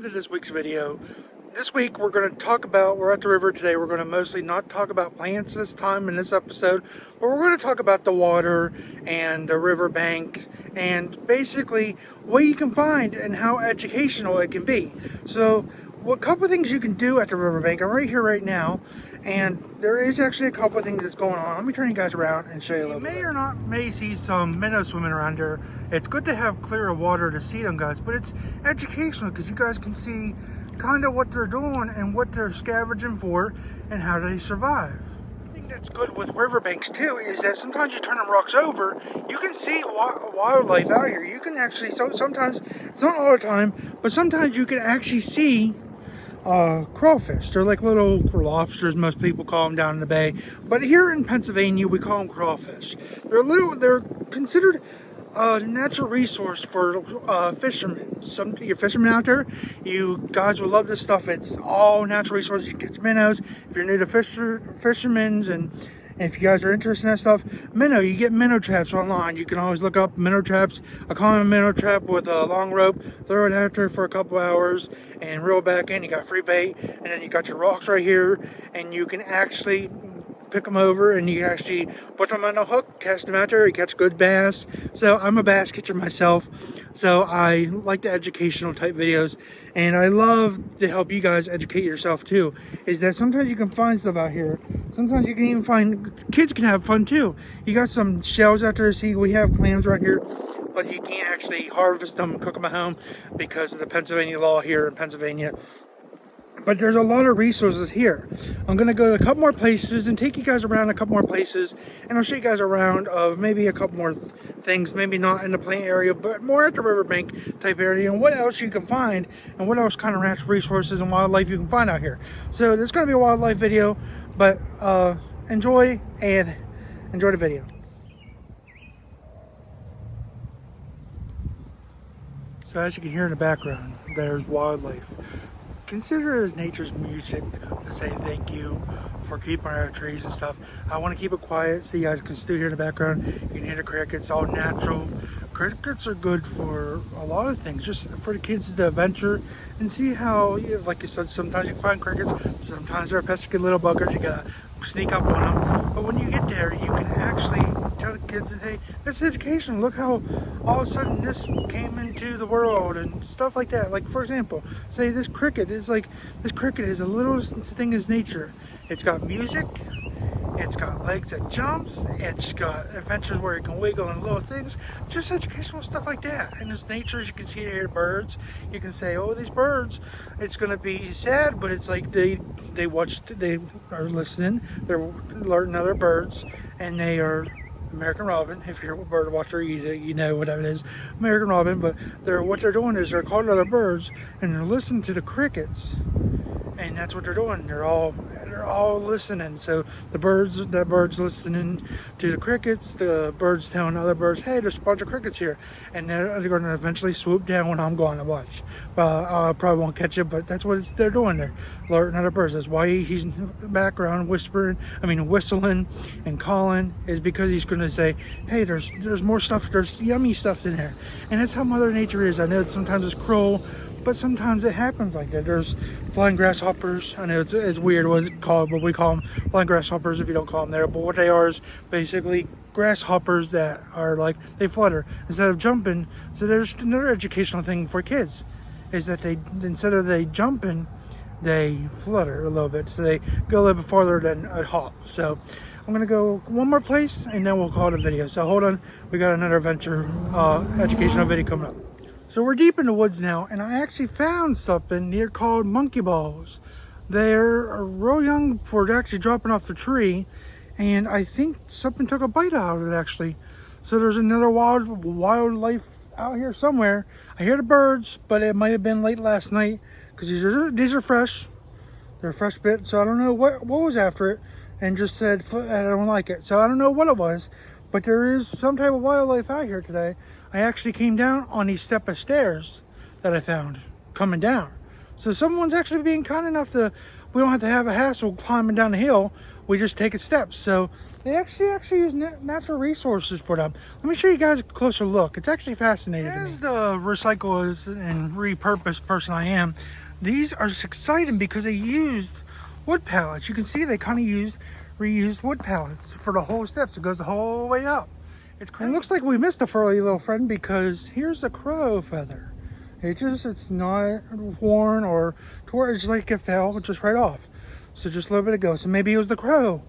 welcome to this week's video. This week we're going to talk about, we're at the river today, we're going to mostly not talk about plants this time in this episode, but we're going to talk about the water and the river bank and basically what you can find and how educational it can be. So, what couple of things you can do at the riverbank. I'm right here right now, and there is actually a couple of things that's going on. Let me turn you guys around and show you a little bit. You may see some minnows swimming around here. It's good to have clear water to see them, guys, but it's educational because you guys can see kind of what they're doing and what they're scavenging for and how they survive. The thing that's good with riverbanks too is that sometimes you turn the rocks over, you can see wildlife out here. You can actually, sometimes, it's not all the time, but sometimes you can actually see crawfish. They're like little lobsters, most people call them down in the bay, but here in Pennsylvania we call them crawfish. They're considered a natural resource for fishermen. Some of your fishermen out there, you guys will love this stuff. It's all natural resources. You can catch minnows. If you're new to fishermen's and if you guys are interested in that stuff, you get minnow traps online. You can always look up minnow traps, a common minnow trap with a long rope, throw it out there for a couple hours and reel back in. You got free bait, and then you got your rocks right here, and you can actually pick them over and you can actually put them on a hook, cast them out there, you catch good bass. So I'm a bass catcher myself, so I like the educational type videos, and I love to help you guys educate yourself too. Is that sometimes you can find stuff out here, sometimes you can even find, kids can have fun too. You got some shells out there. See, we have clams right here, but you can't actually harvest them and cook them at home because of the Pennsylvania law here in Pennsylvania. But there's a lot of resources here. I'm going to go to a couple more places and take you guys around a couple more places, and I'll show you guys around of maybe a couple more things, maybe not in the plant area, but more at the riverbank type area, and what else you can find and what else kind of natural resources and wildlife you can find out here. So this is going to be a wildlife video, but enjoy the video. So as you can hear in the background, there's wildlife. Consider it as nature's music to say thank you for keeping our trees and stuff. I want to keep it quiet so you guys can still hear in the background. You can hear the crickets, all natural. Crickets are good for a lot of things, just for the kids to adventure and see how, like you said, sometimes you can find crickets, sometimes they're pesky little buggers, you gotta sneak up on them. But when you get there, you can actually tell the kids that, hey, this is education. Look how all of a sudden this came into the world and stuff like that. Like, for example, say this cricket is the littlest thing is nature. It's got music, it's got legs that jumps, it's got adventures where it can wiggle and little things, just educational stuff like that. And it's nature, as you can see here, birds. You can say, oh, these birds, it's going to be sad, but it's like they are listening, they're learning other birds, and they are American robin. If you're a bird watcher, you know what that is, American robin. But what they're doing is they're calling other birds and they're listening to the crickets, and that's what they're doing. They're all listening. So that bird's listening to the crickets. The bird's telling other birds, hey, there's a bunch of crickets here, and they're going to eventually swoop down when I'm going to watch. I probably won't catch it, but that's what they're doing. They're alerting other birds. That's why he's in the background whistling and calling, is because he's going to say, hey, there's more stuff, there's yummy stuff in there. And that's how Mother Nature is. I know sometimes it's cruel, but sometimes it happens like that. There's flying grasshoppers. I know it's weird what it's called, but we call them flying grasshoppers if you don't call them there. But what they are is basically grasshoppers that are like, they flutter instead of jumping. So there's another educational thing for kids, is that instead of they jumping, they flutter a little bit. So they go a little bit farther than a hop. So I'm gonna go one more place and then we'll call it a video. So hold on, we got another adventure educational video coming up. So we're deep in the woods now, and I actually found something here called monkey balls. They're real young for actually dropping off the tree, and I think something took a bite out of it actually. So there's another wildlife out here somewhere. I hear the birds, but it might have been late last night because these are fresh. They're a fresh bit, so I don't know what was after it, and just said I don't like it. So I don't know what it was, but there is some type of wildlife out here today. I actually came down on these step of stairs that I found coming down. So someone's actually being kind enough we don't have to have a hassle climbing down the hill. We just take it steps. So They actually use natural resources for them. Let me show you guys a closer look. It's actually fascinating. As the recycle and repurposed person I am, these are exciting because they used wood pallets. You can see they kind of reused wood pallets for the whole steps. It goes the whole way up. It's crazy. It looks like we missed a furry little friend because here's a crow feather. It's not worn or torn. It's like it fell just right off. So just a little bit ago. So maybe it was the crow,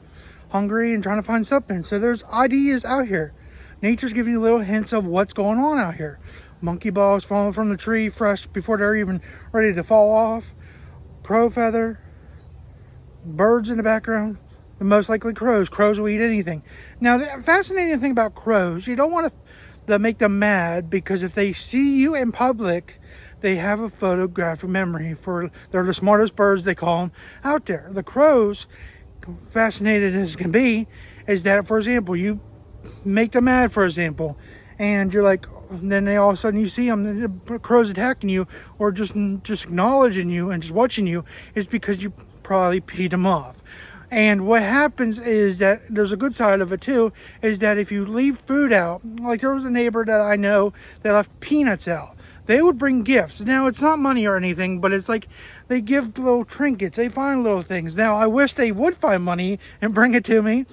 hungry and trying to find something. So there's ideas out here. Nature's giving you little hints of what's going on out here. Monkey balls falling from the tree fresh before they're even ready to fall off. Crow feather. Birds in the background. The most likely crows. Crows will eat anything. Now the fascinating thing about crows, you don't want to make them mad, because if they see you in public, they have a photographic memory. They're the smartest birds, they call them, out there. The crows, fascinated as can be, is that, for example, you make them mad, for example, and you're like, then they all of a sudden you see them, the crows attacking you, or just acknowledging you and just watching you, is because you probably peed them off. And what happens is that there's a good side of it too, is that if you leave food out, like there was a neighbor that I know that left peanuts out. They would bring gifts. Now, it's not money or anything, but it's like they give little trinkets. They find little things. Now, I wish they would find money and bring it to me,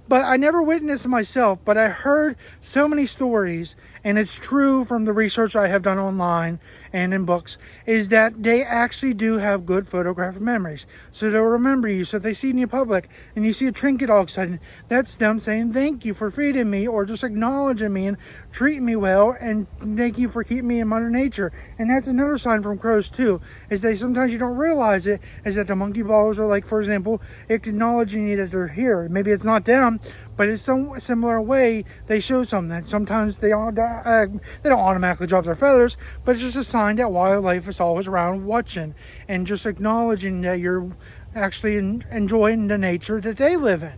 but I never witnessed it myself. But I heard so many stories, and it's true from the research I have done online and in books, is that they actually do have good photographic memories. So they'll remember you. So if they see you in public and you see a trinket all of a sudden, that's them saying thank you for feeding me, or just acknowledging me and treating me well, and thank you for keeping me in Mother Nature. And that's another sign from crows too, is they sometimes you don't realize it, is that the monkey balls are, like, for example, acknowledging you that they're here. Maybe it's not them, but in some similar way, they show something. Sometimes they don't automatically drop their feathers, but it's just a sign that wildlife is always around watching and just acknowledging that you're actually enjoying the nature that they live in.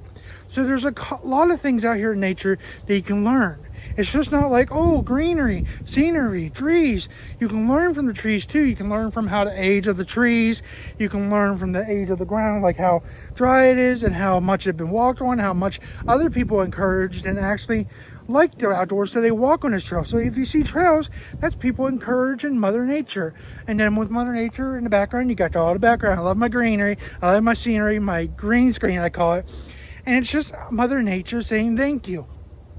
So there's a lot of things out here in nature that you can learn. It's just not like, oh, greenery, scenery, trees. You can learn from the trees too. You can learn from how the age of the trees. You can learn from the age of the ground, like how dry it is and how much it's been walked on, how much other people encouraged and actually like the outdoors, so they walk on this trail. So if you see trails, that's people encouraging Mother Nature. And then with Mother Nature in the background, you got all the background. I love my greenery. I love my scenery, my green screen, I call it. And it's just Mother Nature saying thank you.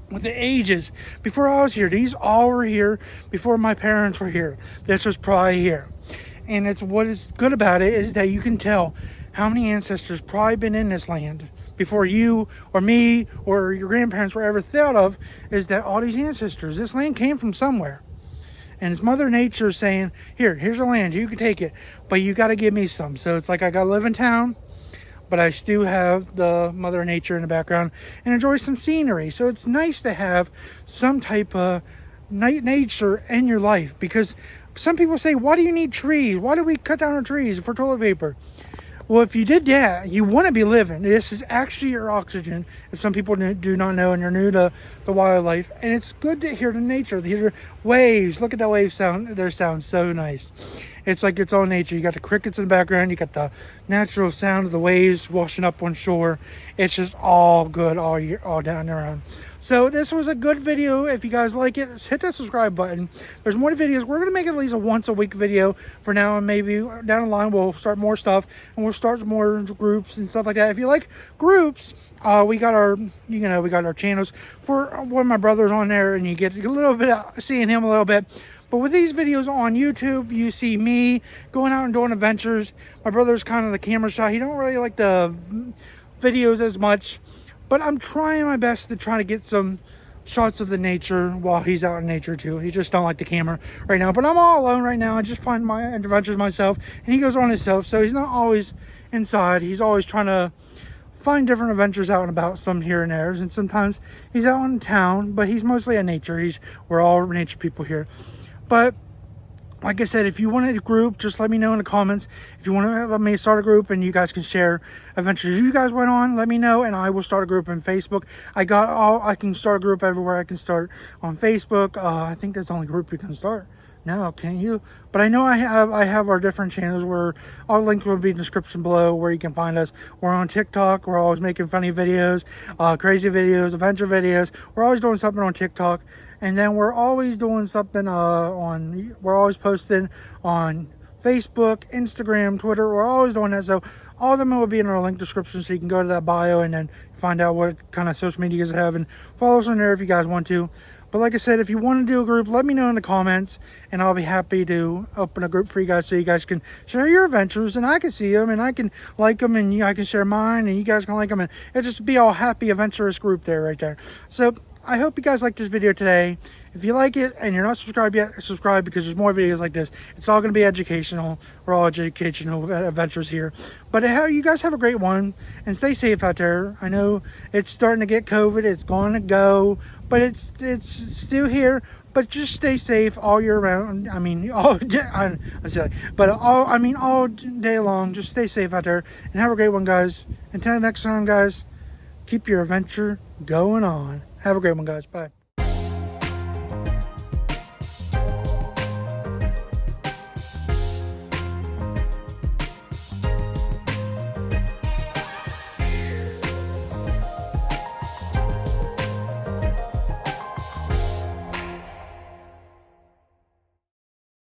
With the ages, before I was here, these all were here before my parents were here. This was probably here. And it's what is good about it is that you can tell how many ancestors probably been in this land before you or me or your grandparents were ever thought of, is that all these ancestors, this land came from somewhere. And it's Mother Nature saying, here's the land, you can take it, but you got to give me some. So it's like I got to live in town, but I still have the Mother Nature in the background and enjoy some scenery. So it's nice to have some type of nature in your life, because some people say, why do you need trees? Why do we cut down our trees for toilet paper? Well, if you did that, you wouldn't be living. This is actually your oxygen, if some people do not know and you're new to the wildlife. And it's good to hear the nature, to hear waves. Look at that wave sound. Their sound so nice. It's like its own nature. You got the crickets in the background. You got the natural sound of the waves washing up on shore. It's just all good all year, all down around. So this was a good video. If you guys like it, hit that subscribe button. There's more videos. We're going to make at least a once a week video for now, and maybe down the line we'll start more stuff, and we'll start more groups and stuff like that. If you like groups, we got our channels for one of my brothers on there, and you get a little bit of seeing him a little bit. But with these videos on YouTube, you see me going out and doing adventures. My brother's kind of the camera shy. He don't really like the videos as much, but I'm trying my best to try to get some shots of the nature while he's out in nature too. He just don't like the camera right now. But I'm all alone right now. I just find my adventures myself, and he goes on himself. So he's not always inside. He's always trying to find different adventures out and about, some here and there. And sometimes he's out in town, but he's mostly in nature. We're all nature people here. But like I said, if you want a group, just let me know in the comments. If you want to let me start a group and you guys can share adventures you guys went on, let me know, and I will start a group on Facebook. I can start a group everywhere. I can start on Facebook. I think that's the only group you can start. No, can't you? But I know I have our different channels where our links will be in the description below where you can find us. We're on TikTok. We're always making funny videos, crazy videos, adventure videos. We're always doing something on TikTok. And then we're always doing something we're always posting on Facebook, Instagram, Twitter. We're always doing that. So all of them will be in our link description, so you can go to that bio and then find out what kind of social media you guys have and follow us on there if you guys want to. But like I said, if you want to do a group, let me know in the comments, and I'll be happy to open a group for you guys so you guys can share your adventures, and I can see them, and I can like them, and I can share mine, and you guys can like them, and it'll just be all happy, adventurous group there, right there. So I hope you guys liked this video today. If you like it and you're not subscribed yet, subscribe, because there's more videos like this. It's all going to be educational. We're all educational adventures here. But you guys have a great one, and stay safe out there. I know it's starting to get COVID. It's going to go, but it's still here. But just stay safe all year round. I mean, all day long. Just stay safe out there, and have a great one, guys. Until next time, guys, keep your adventure going on. Have a great one, guys. Bye.